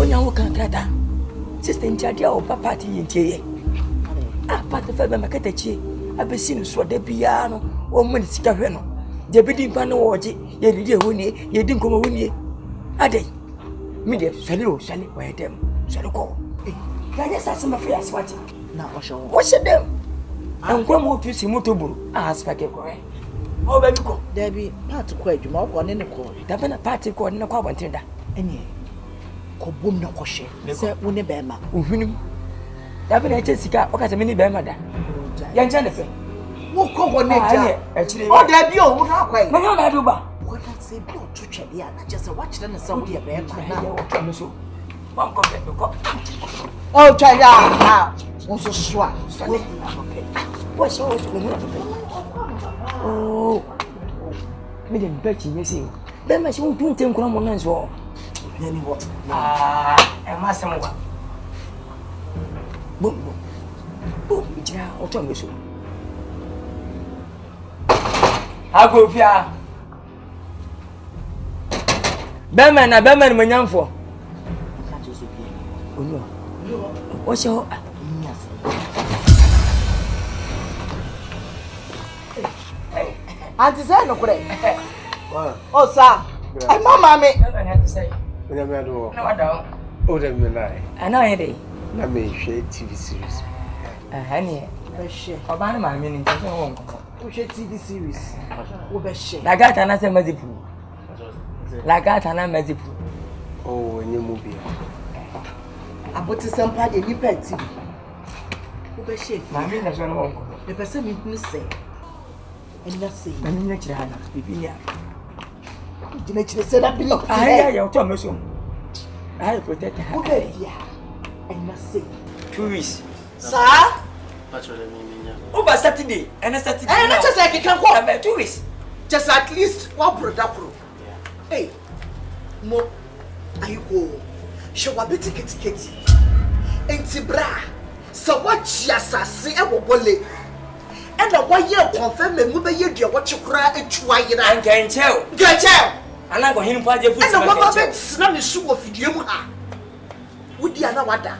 Wonya wo kan krata. Sister Nchadia o papa ti yintie. Ah, papa fa be makata chi. Abesi no so da bia no. O mani sika hwe no. Je bedi pa no wo je. Ye didi ehuni, ye di nkomo huni. Adai. Me de sale o sale o hedem. Sale ko. Ya ya sase ma fe aswati. Na osho. Wo shedem. Ankwa mo tu si motoburu. Ah, spake ko. O ba mi ko. Debi, part ko adwuma ko ne ne ko. Da be na party ko ne ko abontinda. Eni. Ko bom na ko hye. Se wo ne be ma. Ohunim. Da be na eche sika, o ka se me ni be ma da. Ya ncha ne fe. Wo ko ho ne ja. Echire. O debi o wo na kwai. Me na do ba. Wo na se bi o twetwe ya na je se wa kire ne se wo de be ma na. Ya wo twa so. Wan ko be ko. O twa ya na. Wo so swa. Sale. Wo so wo so mo na be. Oh. Me dem be chi yesi. Be ma shi wo tun tem kura mo nan so. Yani wo. Ah, e ma se mo wa. Bum bum. Bum, jira o to me so. Ago fia. Bema na bema ni manyamfo. Onyo. O se o. Auntie say no kure. O sa. Ai mama me. When I'm at all, No wada. oh, them lie. Ana ye dey. I may share TV series. Hani. Be share. Oba na ma mi ni nti so won ko. Wo share TV series. Wo be share. Lagata na se mazipu. Lagata na mazipu. Oh, when you movie. Aboti sampa de nipa ti. Wo be share. Ma mi na so no won ko. The person me kunu say. Enya say. Na mi na kire hana. Bibi ni a. Dina kire say that be no. Ah, ya o to me so. I protect her. Wo be dia. Enya say. 2 weeks. Sir? Over Saturday, and Saturday. Eh, na just like can go. 2 weeks. Just at least one brother pro. Hey. Mo ayiko. She wa beti keti. Enti bra. So what ya sase e wo bole. And the one year confirm me mu be ye dia wo chekura etwa yira. Nkenchel. Nkenchel. Ana go hin pa je futi. And the one bet na me su wo fidie mu ha. Wudi ana wada.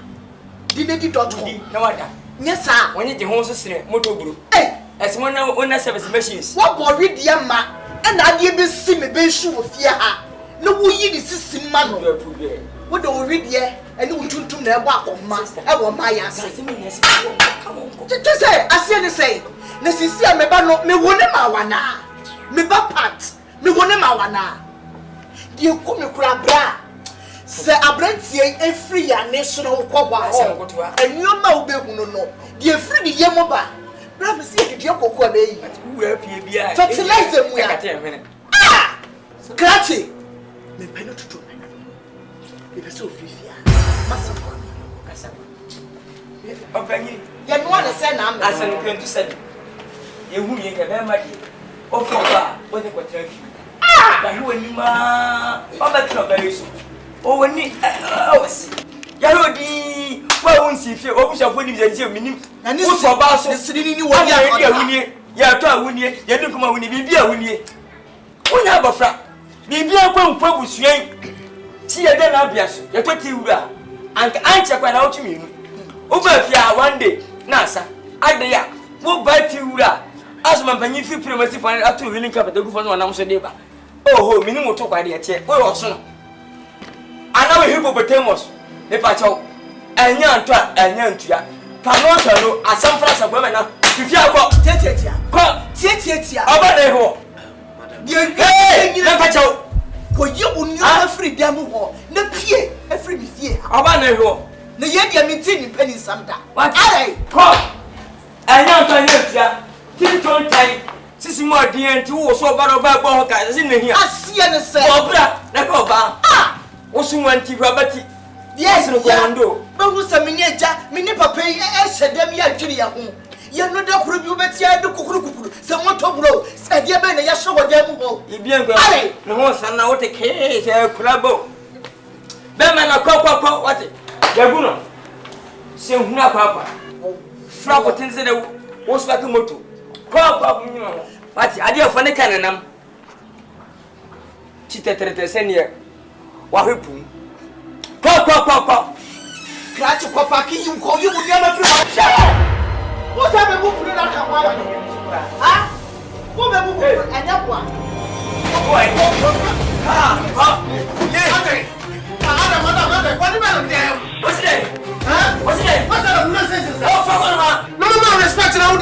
Dinedi.com. Na wada. Yes sir. When you ho so sere motor buru. Eh. Esmo na owner service machines. What worry dia ma. And ade be si me be su wo fie ha. No wo yi di sisim ma no. What do we read here? And you tuntum na ebo akoma. E wo ma ya se. To say, I say, na sisi a me ba no me wone ma wana. Me ba part. Me wone ma wana. Die ku me kura bra. Se abrantie efri ya national kwagwa ho. Enyoma wo be hunu no. Die efri di ye mo ba. Bra me see die kokko be yi. Wo afie bia. Fertilizer mu ya. Ah! Krachi. Me peno tutu. Me pese ofifia. Masa kwa. Asa. Opani. Ye no na say na am. Asa no 27. Ye hu ye ke be ma di. O fo ba, wo ne kwatra fi. Ah! Ba hu ani ma. O ba tro ba yesu. O woni awasi. Ya rodi wa won si fi o bu shafo ni bi je minim. Wo so ba so. Sidi ni woni awunie. Ya to awunie. Ye dun kuma awunie bibi awunie. Wonya abofra. Bibi akwa nkwa busuan. Ti ye de na bia so. Ye tweti wura. Anka anche kwa na otumi nu. Wo ba fia one day na asa. Ade ya. Wo ba ti wura. Asuma panyi fi primacy fan atu willing capital go for no na so dey ba. Oho, minim wo to kwa de tie. Wo wo so no. Ana we hippopotamus. Ne pa chaw. Anya antwa, anya ntua. Pano asamfra sabwe na. Fifi akọ tietietia. Ko tietietia. Oba na ho. Ye na pa chaw. Ko ye unu afri dia mu ho. Na pie afri mi fie. Oba na ho. Na ye dia mi tin ni penny samda. What? Ai. Ko. Anya antwa ye tia. Tin ton tai. Sisi mo adien ti wo so ba gbo ho ka sisi na hia. Asia ne se. Obra na ko ba. Ah. Wo so wanti rabati. Yes, no commando. But who some mini papa, said them ya Julia home. Ya no da kuru bi obetia de kukuru. Some want to blow. Said ya be na ya show dem ho. Ibien gwa. No ho san na wote ke se kurabo. Be ma na kwa what? Ya guno. Se huna papa. Fra ko tinze de wo so ka moto. Kwa munyo. What? Ade ofo ne kan nam. Chitetrete senior. Wa hepu. Kwa Kwa. Clutch Kwapaki, you call you never feel. What have you put in a camera? Ah? What have you put in that one? What's it? What's it? What's that nonsense? Oh, no respect to all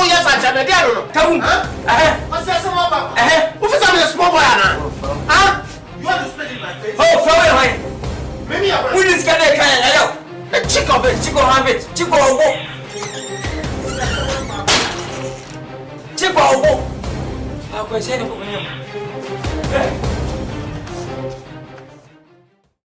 yes, I tell you. Come. What's that? What's that? Small boy, huh? You want to spit in my face? Oh, throw it away. Maybe I will. This guy can a chick of it, chick of it, chick of walk. Chick of walk. How can I say it?